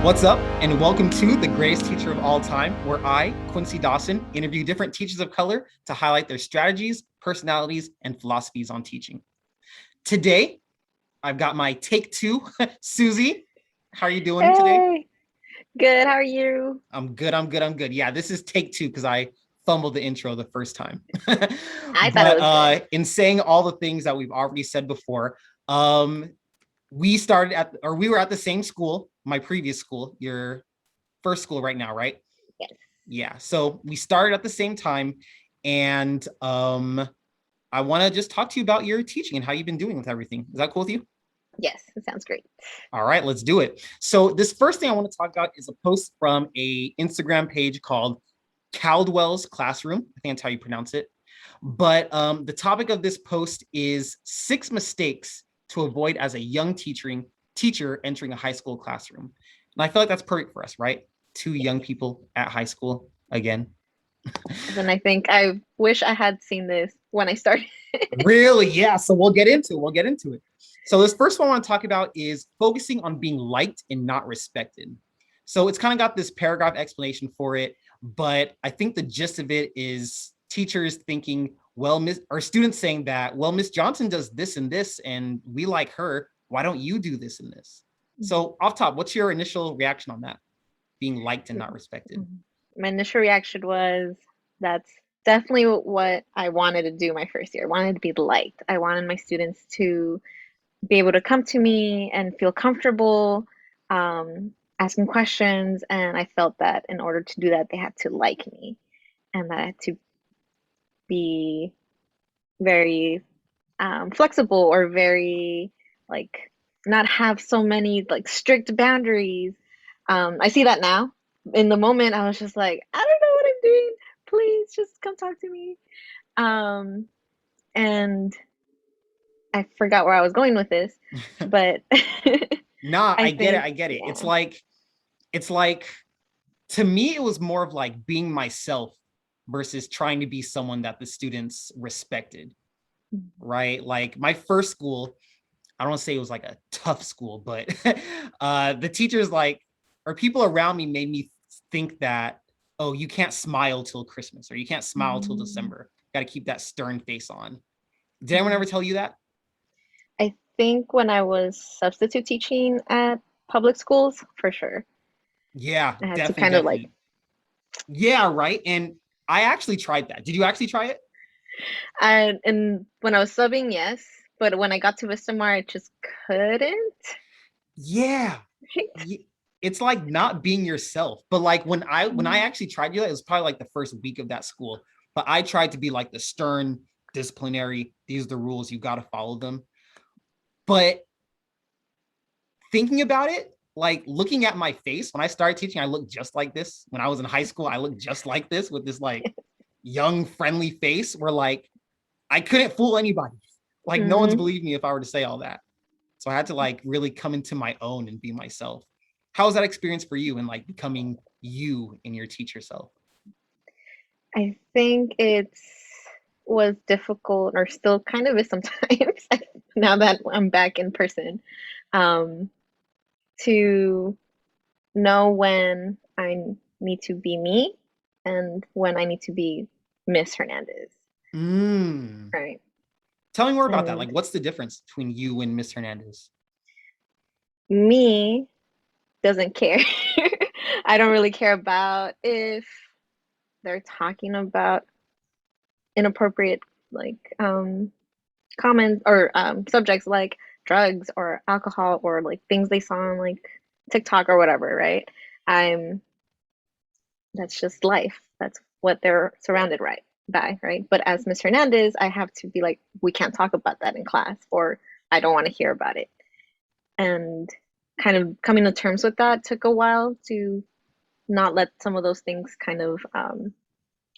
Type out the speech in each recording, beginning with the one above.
What's up, and welcome to The Greatest Teacher of All Time, where I, Quincy Dawson, interview different teachers of color to highlight their strategies, personalities, and philosophies on teaching. Today, I've got my take two, Suzy. How are you doing today? Hey, good. How are you? I'm good. Yeah, this is take two because I fumbled the intro the first time. I thought it But was good. in saying all the things that we've already said before, um, we were at the same school, my previous school, your first school right now, right? Yes, Yeah. So we started at the same time, and I want to just talk to you about your teaching and how you've been doing with everything. Is that cool with you? yes, it sounds great. All right, let's do it. So this first thing I want to talk about is a post from a Instagram page called Caldwell's Classroom. I think that's how you pronounce it. But the topic of this post is 6 mistakes to avoid as a young teacher entering a high school classroom. And I feel like that's perfect for us, right? Two Yes. young people at high school again. And I think I wish I had seen this when I started. Really? Yeah. So we'll get into it. So this first one I want to talk about is focusing on being liked and not respected. So it's kind of got this paragraph explanation for it, but I think the gist of it is teachers thinking, well, or students saying that, well, Miss Johnson does this and this, and we like her. Why don't you do this and this? So off top, what's your initial reaction on that? Being liked and not respected. My initial reaction was that's definitely what I wanted to do my first year. I wanted to be liked. I wanted my students to be able to come to me and feel comfortable asking questions. And I felt that in order to do that, they had to like me and that I had to be very flexible or very like not have so many like strict boundaries. I see that now. In the moment, I was just like, I don't know what I'm doing. Please just come talk to me. Um, and I forgot where I was going with this, but Nah, I I get it. think, I get it. yeah. It's like to me, it was more of like being myself versus trying to be someone that the students respected, right? Like my first school, I don't want to say it was like a tough school, but the teachers like, or people around me made me think that, oh, you can't smile till Christmas or you can't smile till Mm, December. Got to keep that stern face on. Did anyone ever mm. tell you that? I think when I was substitute teaching at public schools, for sure, Yeah, I had to definitely, kind of like definitely. Yeah, right. And I actually tried that. Did you actually try it? And when I was subbing, yes, but when I got to Vistamar, I just couldn't. Yeah. It's like not being yourself. But like when I actually tried to do that, it was probably like the first week of that school. But I tried to be like the stern disciplinary, these are the rules, you got to follow them. But thinking about it, like looking at my face when I started teaching, I looked just like this. When I was in high school, I looked just like this with this like young, friendly face where like I couldn't fool anybody. Like no one's Hmm. believed me if I were to say all that. So I had to like really come into my own and be myself. How was that experience for you and like becoming you in your teacher self? I think it's was difficult or still kind of is sometimes now that I'm back in person, um, to know when I need to be me and when I need to be Miss Hernandez, Mm. right? Tell me more about that. And Like, what's the difference between you and Miss Hernandez? me doesn't care. I don't really care about if they're talking about inappropriate like comments or subjects like drugs or alcohol or like things they saw on like TikTok or whatever, right? I'm That's just life. That's what they're surrounded right by, right? But as Miss Hernandez, I have to be like, we can't talk about that in class, or I don't want to hear about it. And kind of coming to terms with that took a while to not let some of those things kind of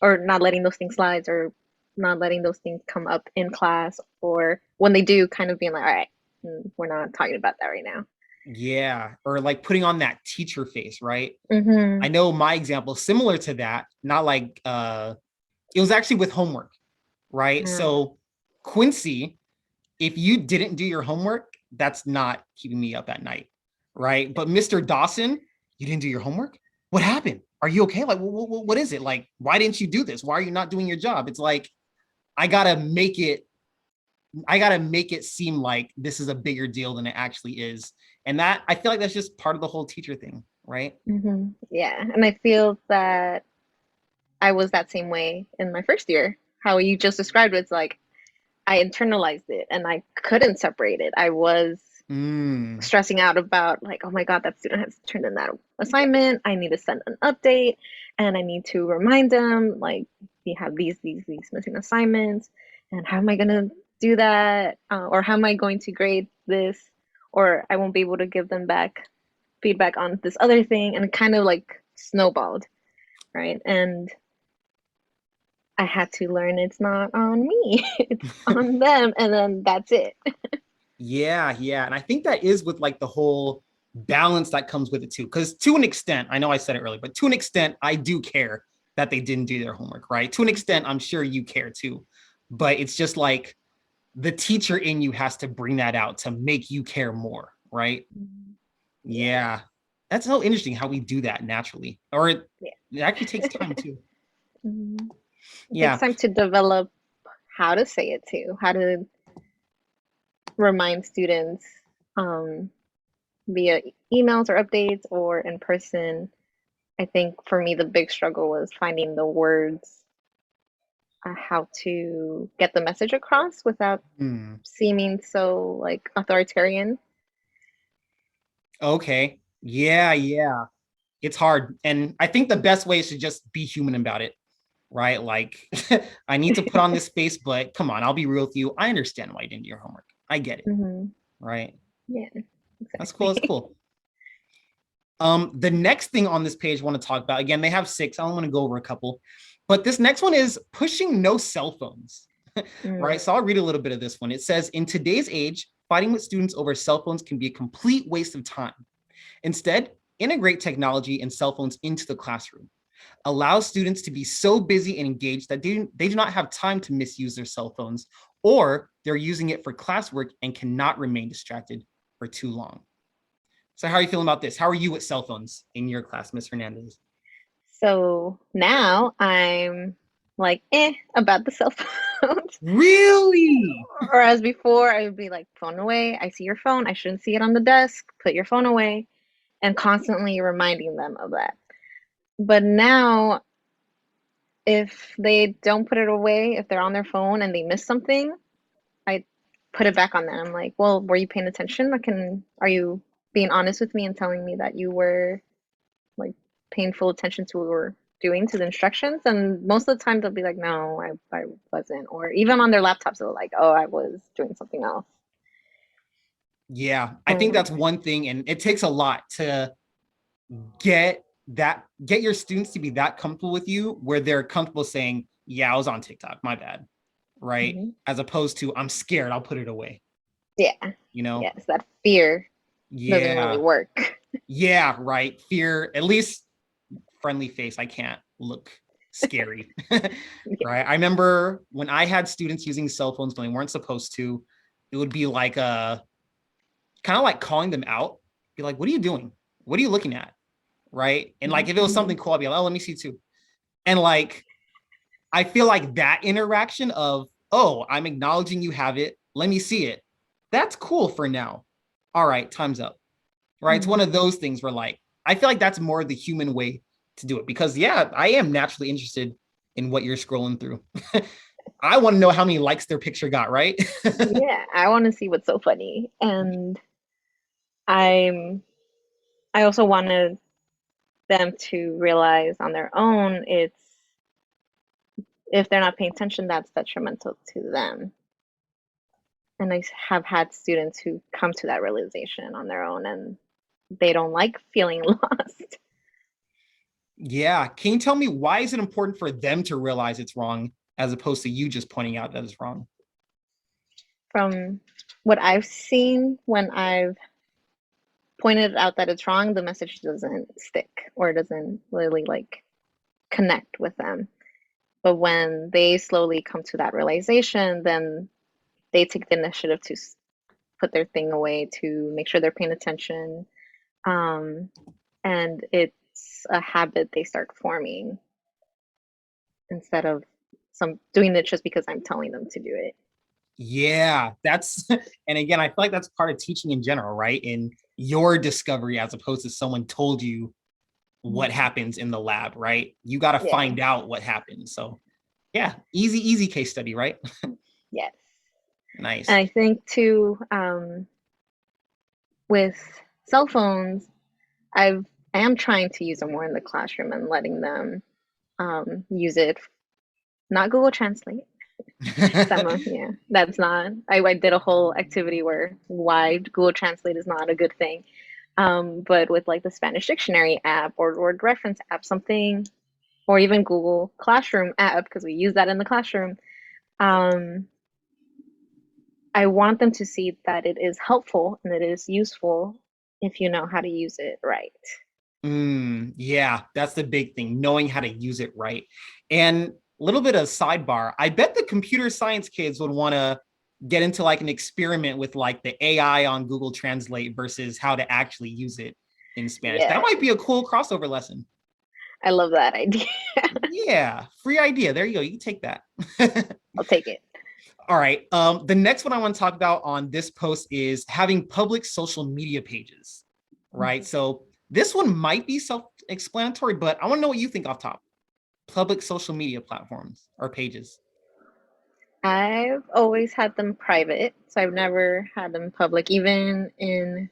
or not letting those things slide or not letting those things come up in class or when they do kind of being like, all right, we're not talking about that right now. Yeah, or like putting on that teacher face, right? Mm-hmm. I know my example similar to that, not like it was actually with homework, right? Yeah. So Quincy, if you didn't do your homework, that's not keeping me up at night, right? But Mr. Dawson, You didn't do your homework? What happened? Are you okay? Like, what is it? Like, why didn't you do this? Why are you not doing your job? It's like, I gotta make it, I gotta make it seem like this is a bigger deal than it actually is. And that, I feel like that's just part of the whole teacher thing, right? Yeah, and I feel that I was that same way in my first year. How you just described it, it's like I internalized it and I couldn't separate it. I was Mm. stressing out about like, oh my God, that student has turned in that assignment. I need to send an update and I need to remind them like we have these missing assignments and how am I gonna do that? Or how am I going to grade this? Or I won't be able to give them back feedback on this other thing, and it kind of like snowballed, right? And I had to learn it's not on me, it's on them, and then that's it. Yeah, yeah. And I think that is with like the whole balance that comes with it too. Because to an extent, I know I said it earlier, but to an extent, I do care that they didn't do their homework, right? To an extent, I'm sure you care too. But it's just like the teacher in you has to bring that out to make you care more, right? Yeah, Yeah. That's so interesting how we do that naturally. Or yeah. it actually takes time too. Mhm. It takes Yeah. time to develop how to say it too, how to remind students um, via emails or updates or in person. I think for me, the big struggle was finding the words, how to get the message across without Hmm. seeming so like authoritarian. Okay. Yeah, yeah. It's hard. And I think the best way is to just be human about it, right? Like, I need to put on this face, but come on, I'll be real with you. I understand why you didn't do your homework. I get it, Hmm. right? Yeah, That's cool. That's exactly. cool. The next thing on this page I want to talk about, again, they have six. I don't want to go over a couple, but this next one is pushing no cell phones, Mm. right? So I'll read a little bit of this one. It says, in today's age, fighting with students over cell phones can be a complete waste of time. Instead, integrate technology and cell phones into the classroom. Allow students to be so busy and engaged that they do not have time to misuse their cell phones, or they're using it for classwork and cannot remain distracted for too long. So how are you feeling about this? How are you with cell phones in your class, Miss Hernandez? So now I'm like, about the cell phones. Really? Whereas before, I would be like, phone away. I see your phone. I shouldn't see it on the desk. Put your phone away. And constantly reminding them of that. But now, if they don't put it away, if they're on their phone and they miss something, I put it back on them. I'm like, well, were you paying attention? Are you being honest with me and telling me that you were like paying full attention to what we're doing to the instructions? And most of the time they'll be like, no, I wasn't. Or even on their laptops, they're like, oh, I was doing something else. Yeah, I think Um, that's one thing, and it takes a lot to get your students to be that comfortable with you where they're comfortable saying, yeah, I was on TikTok, my bad, right? mhm. As opposed to, I'm scared, I'll put it away, Yeah, you know? yes, that fear doesn't really Yeah, work. yeah, right. Fear, at least friendly face. I can't look scary, Yeah. right? I remember when I had students using cell phones when they weren't supposed to, it would be like kind of like calling them out, be like, what are you doing? What are you looking at? Right. And like if it was Mhm. something cool, I'd be like, oh, let me see too. And like I feel like that interaction of, oh, I'm acknowledging you have it. Let me see it. That's cool for now. All right, time's up. Right. It's one Mhm. of those things where like I feel like that's more the human way to do it because yeah, I am naturally interested in what you're scrolling through. I want to know how many likes their picture got, right? Yeah, I want to see what's so funny. And I'm I also wanted them to realize on their own it's if they're not paying attention, that's detrimental to them. And I have had students who come to that realization on their own and they don't like feeling lost. Yeah. Can you tell me why is it important for them to realize it's wrong as opposed to you just pointing out that it's wrong? From what I've seen when I've pointed out that it's wrong, the message doesn't stick or doesn't really like connect with them. But when they slowly come to that realization, then they take the initiative to put their thing away, to make sure they're paying attention, um, and it's a habit they start forming instead of some doing it just because I'm telling them to do it. Yeah, that's and again, I feel like that's part of teaching in general, right? In your discovery as opposed to someone told you what happens in the lab, right? You got to Yeah. find out what happens. So, yeah, easy case study, right? Yes. And Nice. I think too, with cell phones, I am trying to use them more in the classroom and letting them use it, not Google Translate. Some of, yeah, that's not. I did a whole activity where why Google Translate is not a good thing. But with like the Spanish dictionary app or word reference app, something, or even Google Classroom app, because we use that in the classroom. Um, I want them to see that it is helpful and it is useful if you know how to use it right. Yeah, that's the big thing, knowing how to use it right. And a little bit of sidebar, I bet the computer science kids would want to get into like an experiment with like the AI on Google Translate versus how to actually use it in Spanish. That Yeah, might be a cool crossover lesson. I love that idea. Yeah, free idea. There you go. You can take that. I'll take it. All right. The next one I want to talk about on this post is having public social media pages, right? So this one might be self-explanatory, but I want to know what you think off top. Public social media platforms or pages. I've always had them private, so I've never had them public, even in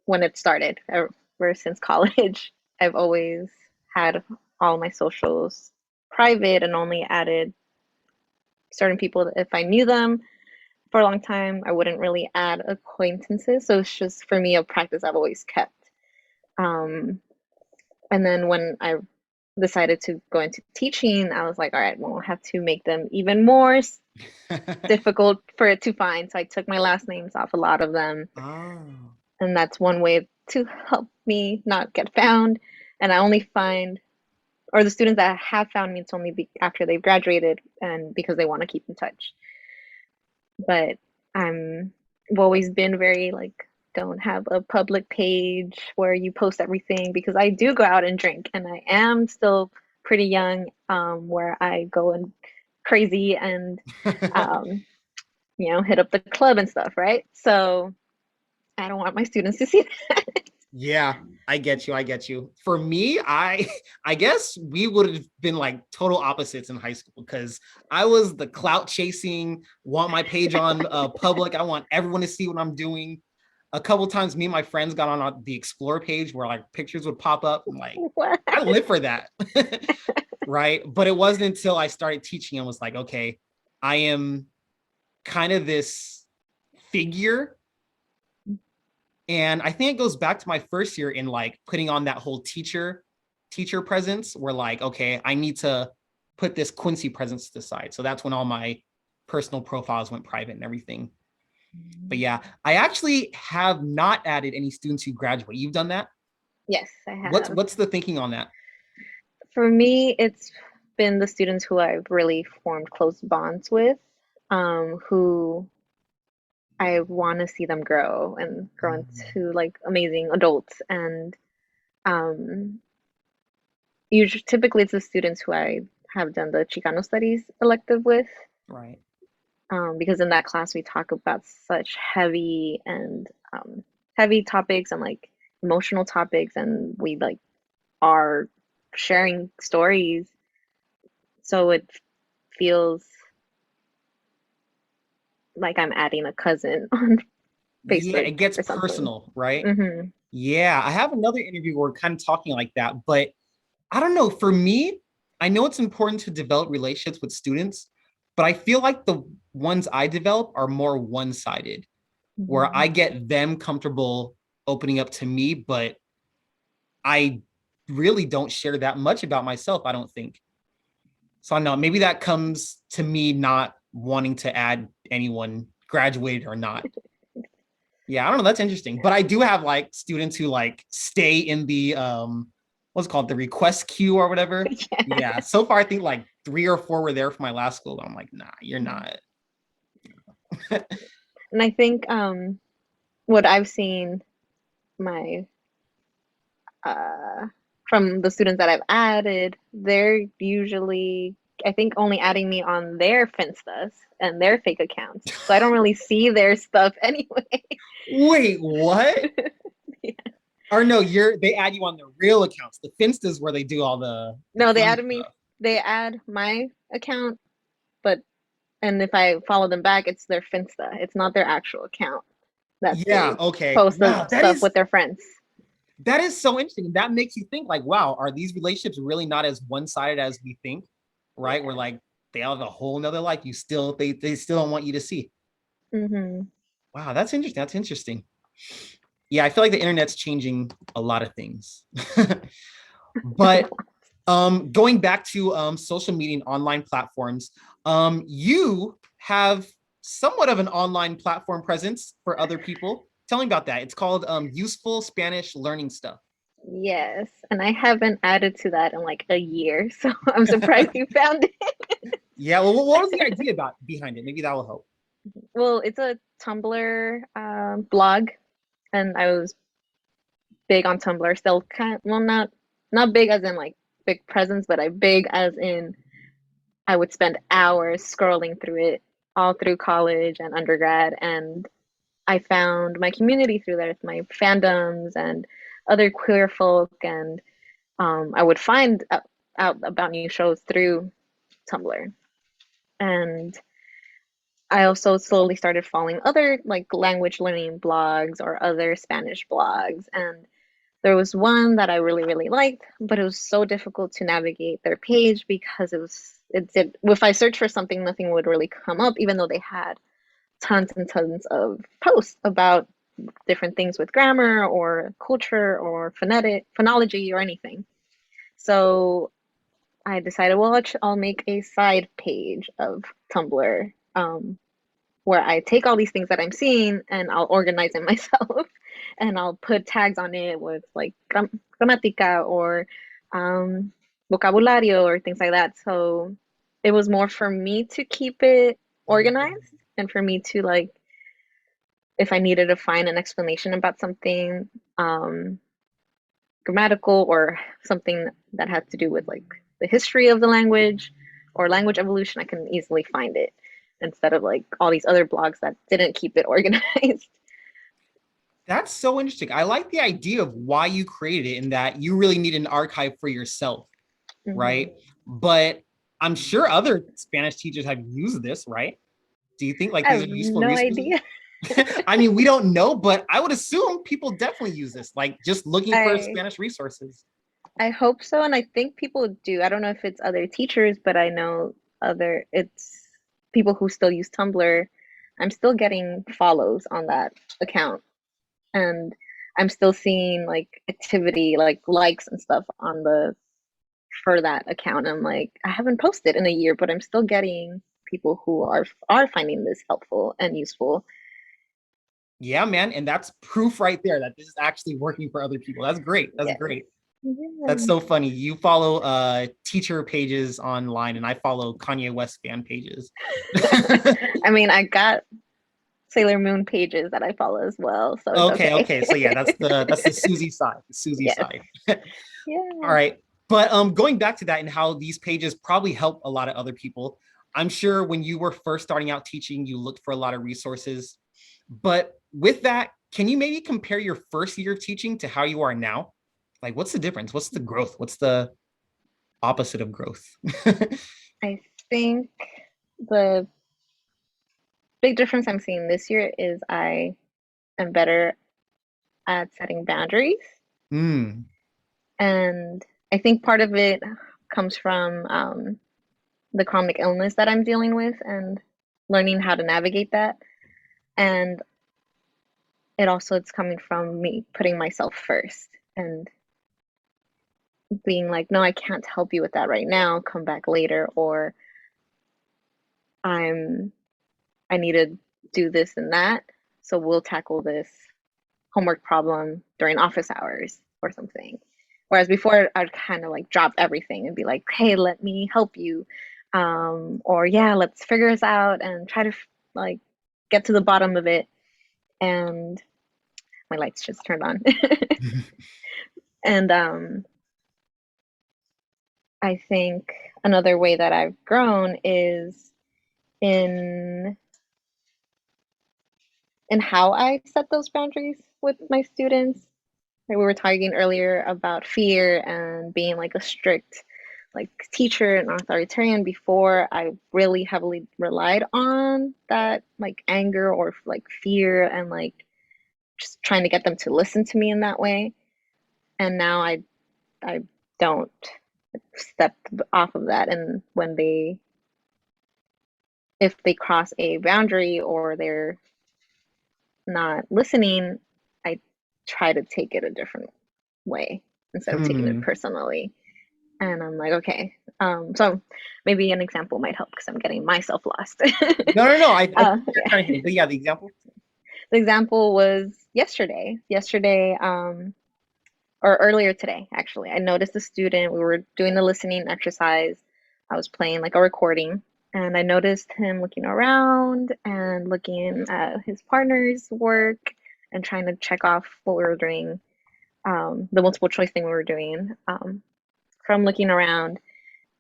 when it started, ever since college. I've always had all my socials private and only added certain people if I knew them for a long time. I wouldn't really add acquaintances, so it's just for me a practice I've always kept. Um, and then when I decided to go into teaching, I was like, all right, well, I have to make them even more difficult for it to find. So I took my last names off a lot of them, Oh. and that's one way to help me not get found. And I only find, or the students that have found me, it's only after they've graduated and because they want to keep in touch. But I've always been very like, don't have a public page where you post everything because I do go out and drink and I am still pretty young, where I go and crazy and um, hit up the club and stuff, right? So I don't want my students to see that. Yeah, I get you. I get you. For me, I guess we would have been like total opposites in high school because I was the clout chasing, want my page on public. I want everyone to see what I'm doing. A couple times, me and my friends got on the Explore page where like pictures would pop up. I'm like, What? I live for that, right? But it wasn't until I started teaching and was like, okay, I am kind of this figure, and I think it goes back to my first year in like putting on that whole teacher presence where like, okay, I need to put this Quincy presence to the side. So that's when all my personal profiles went private and everything. But yeah, I actually have not added any students who graduate. You've done that? Yes, I What's have. what's the thinking on that? For me, it's been the students who I've really formed close bonds with, who I want to see them grow and grow into like amazing adults. And um, usually, typically, it's the students who I have done the Chicano studies elective with, Right. because in that class we talk about such heavy topics and like emotional topics, and we like are sharing stories, so it feels like I'm adding a cousin on Yeah, Facebook it gets or something. personal, right? Hmm. Yeah, I have another interview where we're kind of talking like that, but I don't know. For me, I know it's important to develop relationships with students, but I feel like the ones I develop are more one-sided, where Hmm. I get them comfortable opening up to me, but I really don't share that much about myself, I don't think. So I know maybe that comes to me not wanting to add anyone graduated or not. Yeah, I don't know. That's interesting. But I do have like students who like stay in the what's it called, the request queue or whatever. Yeah. Yeah. So far, I think like 3 or 4 were there for my last school. I'm like, nah, you're not. And I think what I've seen my uh, from the students that I've added, they're usually, I think, only adding me on their Finstas and their fake accounts. So I don't really see their stuff anyway. Wait, what? Yeah. Or no, they add you on the real accounts. The Finstas where they do all the No, they fun added me. stuff. They add my account, but and if I follow them back, it's their Finsta. It's not their actual account that Yeah, they okay. post the Wow, stuff with their friends. that is so interesting. That makes you think like, wow, are these relationships really not as one-sided as we think? Right? Where Yeah. like they have a whole nother life. They still don't want you to see. Mm-hmm. Wow, that's interesting. That's interesting. Yeah, I feel like the internet's changing a lot of things. But going back to social media and online platforms, you have somewhat of an online platform presence for other people. Tell me about that. It's called Useful Spanish Learning Stuff. Yes, and I haven't added to that in like a year, so I'm surprised you found it. Yeah, well, what was the idea about behind it? Maybe that will help. Well, it's a Tumblr blog, and I was big on Tumblr. Still kind of, well, not big as in like big presence, but I big as in I would spend hours scrolling through it all through college and undergrad, and I found my community through there, my fandoms and other queer folk, and I would find out about new shows through Tumblr. And I also slowly started following other like language learning blogs or other Spanish blogs. And there was one that I really, really liked, but it was so difficult to navigate their page because it did, if I searched for something, nothing would really come up, even though they had tons and tons of posts about different things with grammar or culture or phonology or anything. So I decided, well, I'll make a side page of Tumblr where I take all these things that I'm seeing and I'll organize it myself and I'll put tags on it with like gramática or um, vocabulario or things like that. So it was more for me to keep it organized and for me to like, if I needed to find an explanation about something um, grammatical or something that had to do with like the history of the language or language evolution, I can easily find it instead of like all these other blogs that didn't keep it organized. That's so interesting. I like the idea of why you created it and that you really need an archive for yourself, Mm-hmm. right? But I'm sure other Spanish teachers have used this, right? Do you think like I these have are useful no resources? idea. I mean, we don't know, but I would assume people definitely use this, like just looking for I Spanish resources. I hope so, and I think people do. I don't know if it's other teachers, but I know other it's people who still use Tumblr. I'm still getting follows on that account, and I'm still seeing like activity, like likes and stuff on the for that account. I'm like, I haven't posted in a year, but I'm still getting people who are finding this helpful and useful. Yeah, man. And that's proof right there that this is actually working for other people. That's great. That's Yes. great. That's Yeah. so funny. You follow teacher pages online and I follow Kanye West fan pages. I mean, I got Sailor Moon pages that I follow as well, so it's Okay, okay. okay. So yeah, that's the Suzy side. The Suzy Yes. side. All Yeah. right. But going back to that and how these pages probably help a lot of other people. I'm sure when you were first starting out teaching, you looked for a lot of resources. But with that, can you maybe compare your first year of teaching to how you are now? Like, what's the difference? What's the growth? What's the opposite of growth? I think the big difference I'm seeing this year is I am better at setting boundaries. Mm, And I think part of it comes from the chronic illness that I'm dealing with and learning how to navigate that. And it also it's coming from me putting myself first and being like, no, I can't help you with that right now. Come back later, or I'm I need to do this and that. So we'll tackle this homework problem during office hours or something. Whereas before, I'd kind of like drop everything and be like, hey, let me help you. Or yeah, let's figure this out and try to like get to the bottom of it. And my lights just turned on. And I think another way that I've grown is in how I set those boundaries with my students. Like we were talking earlier about fear and being like a strict like teacher and authoritarian. Before, I really heavily relied on that like anger or like fear and like just trying to get them to listen to me in that way. And now I don't step off of that. And when they, if they cross a boundary or they're not listening, I try to take it a different way instead of taking it Hmm. personally. And I'm like, okay. So maybe an example might help because I'm getting myself lost. No. I think you're Yeah. kind of hitting, but yeah, the example. The example was yesterday. Yesterday, or earlier today, actually. I noticed a student, we were doing the listening exercise. I was playing like a recording, and I noticed him looking around and looking at his partner's work and trying to check off what we were doing, the multiple choice thing we were doing, from looking around.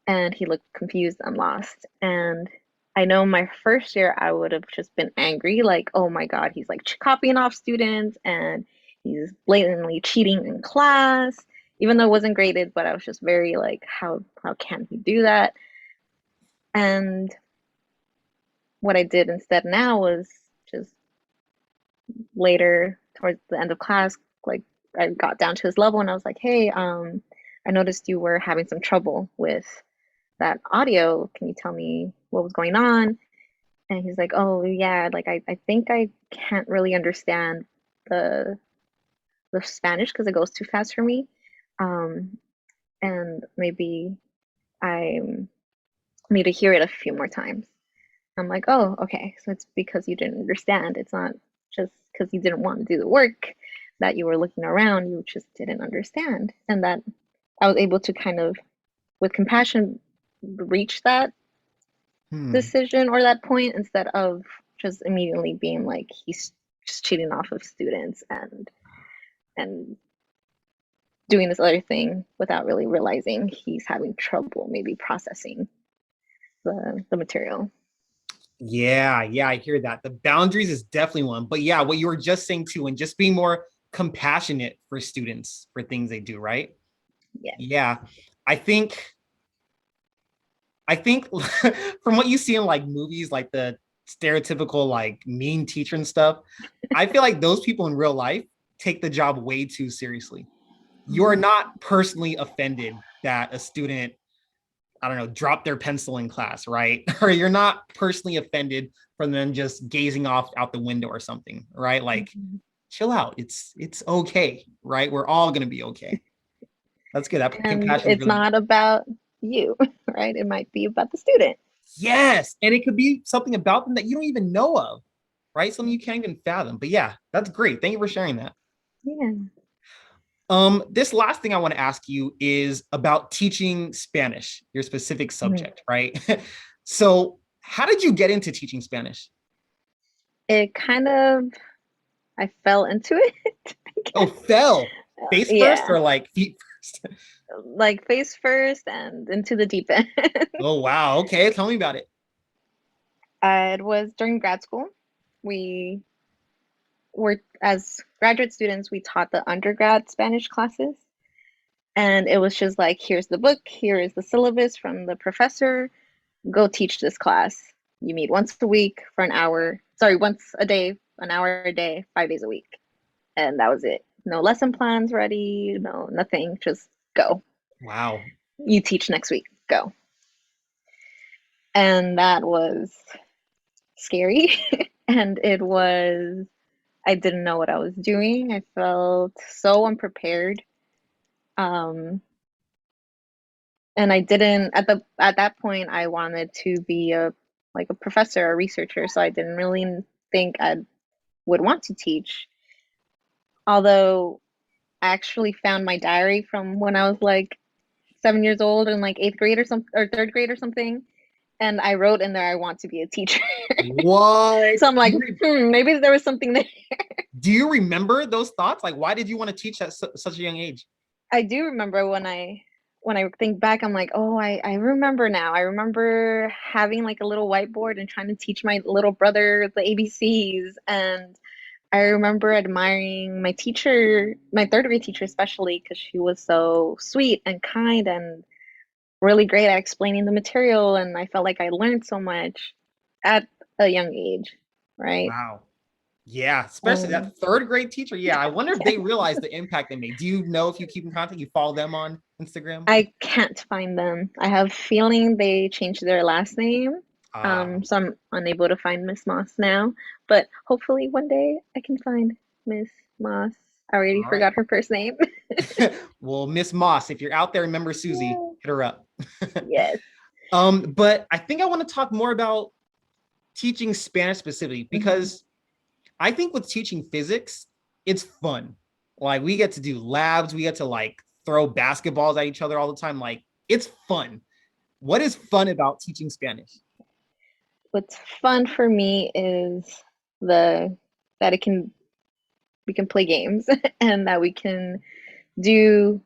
And he looked confused and lost. And I know my first year, I would have just been angry, like, oh my God, he's like copying off students and he's blatantly cheating in class, even though it wasn't graded, but I was just very like, how can he do that? And what I did instead now was just later towards the end of class, like I got down to his level and I was like, hey, I noticed you were having some trouble with that audio. Can you tell me what was going on? And he's like, oh yeah, like I think I can't really understand the Spanish because it goes too fast for me. Um, and maybe I need to hear it a few more times. I'm like, oh, okay. So it's because you didn't understand. It's not just because you didn't want to do the work that you were looking around, you just didn't understand. And that I was able to kind of, with compassion, reach that Hmm. decision or that point instead of just immediately being like he's just cheating off of students and doing this other thing without really realizing he's having trouble maybe processing the material. Yeah, I hear that. The boundaries is definitely one. But yeah, what you were just saying too, and just being more compassionate for students for things they do, right? Yeah. Yeah. I think I think from what you see in like movies, like the stereotypical like mean teacher and stuff, I feel like those people in real life take the job way too seriously. You're Mm-hmm. not personally offended that a student, I don't know, dropped their pencil in class, right? Or you're not personally offended from them just gazing off out the window or something, right? Like, Mm-hmm. chill out. It's okay, right? We're all gonna be okay. That's good. That And compassion is it's really good. not about you, right? It might be about the student. Yes, and it could be something about them that you don't even know of, right? Something you can't even fathom. But yeah, that's great. Thank you for sharing that. Yeah. This last thing I want to ask you is about teaching Spanish, your specific Mm-hmm. subject, right? So, how did you get into teaching Spanish? It kind of, I fell into it, I Oh, guess. fell face first Yeah. or like feet first? Like face first and into the deep end. Oh, wow. Okay, tell me about it. It was during grad school. We were, as graduate students, we taught the undergrad Spanish classes. And it was just like, here's the book, here is the syllabus from the professor, go teach this class. You meet once a week for an hour, sorry, once a day, an hour a day, 5 days a week. And that was it. No lesson plans ready, no, nothing, just go. Wow. You teach next week, go. And that was scary. And it was, I didn't know what I was doing. I felt so unprepared. Um, and I didn't at that point I wanted to be a like a professor, a researcher, so I didn't really think I would want to teach. Although I actually found my diary from when I was like 7 years old in like eighth grade or some or third grade or something, and I wrote in there I want to be a teacher. What? So I'm like, maybe there was something there. Do you remember those thoughts? Like, why did you want to teach at such a young age? I do remember when I think back, I'm like, oh, I remember now. I remember having like a little whiteboard and trying to teach my little brother the ABCs. And I remember admiring my teacher, my third grade teacher, especially because she was so sweet and kind and really great at explaining the material. And I felt like I learned so much at a young age, right? Wow. Yeah, especially Um, that third grade teacher. Yeah, I wonder if yeah. they realize the impact they made. Do you know if you keep in contact? You follow them on Instagram? I can't find them. I have a feeling they changed their last name. Ah, So I'm unable to find Miss Moss now. But hopefully one day I can find Miss Moss. I already all right. forgot her first name. Well, Miss Moss, if you're out there, remember Suzy, Yeah. hit her up. Yes. But I think I want to talk more about teaching Spanish specifically Hmm. because I think with teaching physics, it's fun. Like we get to do labs, we get to like throw basketballs at each other all the time. Like it's fun. What is fun about teaching Spanish? What's fun for me is the that it can we can play games and that we can do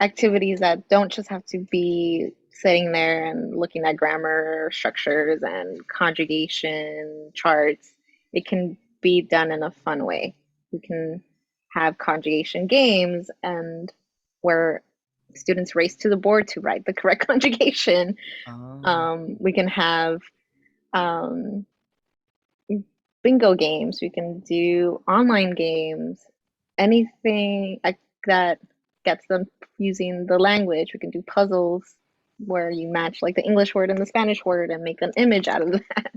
activities that don't just have to be sitting there and looking at grammar structures and conjugation charts. It can be done in a fun way. We can have conjugation games and where students race to the board to write the correct conjugation. Um, We can have um, bingo games. We can do online games. Anything that gets them using the language. We can do puzzles where you match like the English word and the Spanish word and make an image out of that.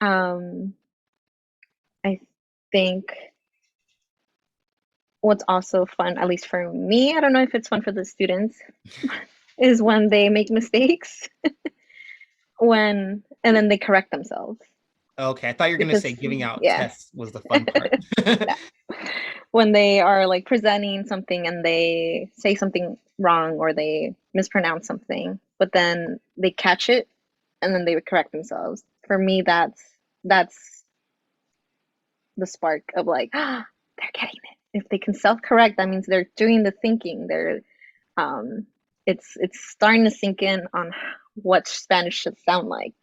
Um, I think what's also fun, at least for me, I don't know if it's fun for the students, is when they make mistakes when and then they correct themselves. okay, I thought you were gonna Because say giving out yeah, tests was the fun part. no. When they are like presenting something and they say something wrong or they mispronounce something, but then they catch it and then they would correct themselves. For me, that's the spark of like, ah, they're getting it. If they can self-correct, that means they're doing the thinking. They're um, it's starting to sink in on what Spanish should sound like.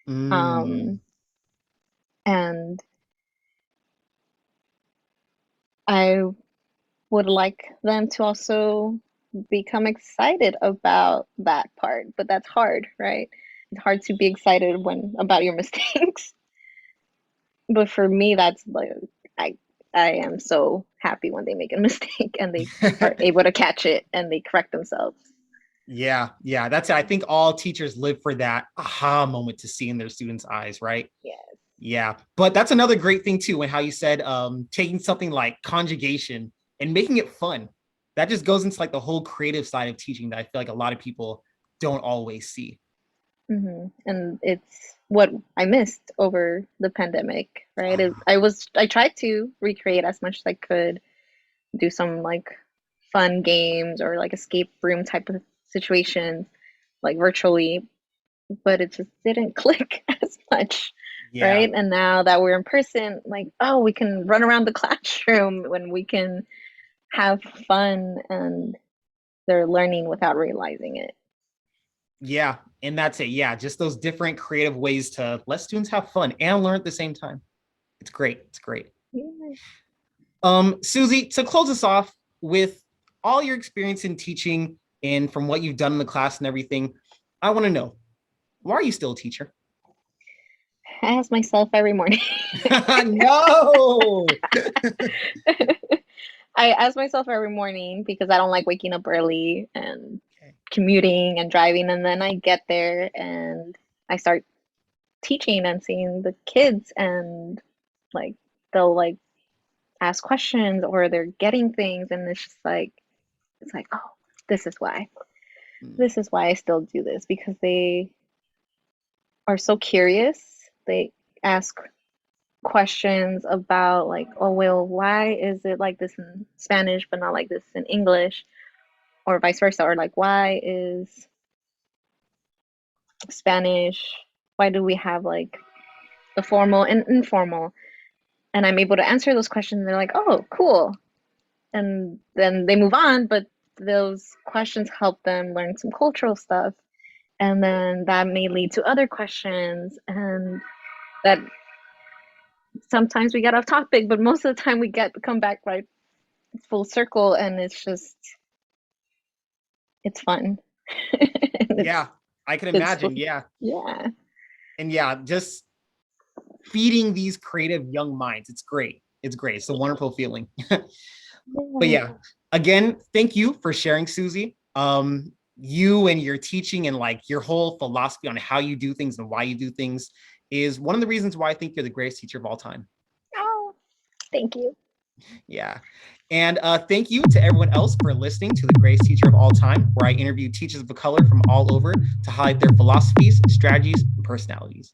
Mm, Um, and I would like them to also become excited about that part, but that's hard, right? It's hard to be excited when about your mistakes. But for me, that's like I I am so happy when they make a mistake and they are able to catch it and they correct themselves. yeah, yeah, that's it. I think all teachers live for that aha moment to see in their students' eyes, right? Yes. Yeah, but that's another great thing too. When how you said taking something like conjugation and making it fun, that just goes into like the whole creative side of teaching that I feel like a lot of people don't always see. And it's what I missed over the pandemic, right? Ah, I tried to recreate as much as I could, do some like fun games or like escape room type of situations, like virtually, but it just didn't click as much, yeah, right? And now that we're in person, like, oh, we can run around the classroom when we can have fun and they're learning without realizing it. yeah, and that's it. Yeah, just those different creative ways to let students have fun and learn at the same time. It's great. It's great. Yeah. Suzy, to close us off with all your experience in teaching and from what you've done in the class and everything, I want to know, why are you still a teacher? I ask myself every morning. No. I ask myself every morning because I don't like waking up early and Okay. commuting and driving. And then I get there and I start teaching and seeing the kids and like they'll like ask questions or they're getting things and it's like oh, this is why Mm. this is why I still do this because they are so curious. They ask questions about like, oh well, why is it like this in Spanish but not like this in English, or vice versa, or like why is Spanish, why do we have like the formal and informal? And I'm able to answer those questions and they're like, oh, cool. And then they move on, but those questions help them learn some cultural stuff, and then that may lead to other questions, and that sometimes we get off topic, but most of the time we come back right full circle, and it's fun. Yeah, I can imagine. Yeah. Yeah. And yeah, just feeding these creative young minds. It's great. It's great. It's a wonderful feeling. But yeah, again, thank you for sharing, Suzy. You and your teaching and like your whole philosophy on how you do things and why you do things is one of the reasons why I think you're the greatest teacher of all time. Oh, thank you. Yeah. And thank you to everyone else for listening to The Greatest Teacher of All Time, where I interview teachers of color from all over to highlight their philosophies, strategies, and personalities.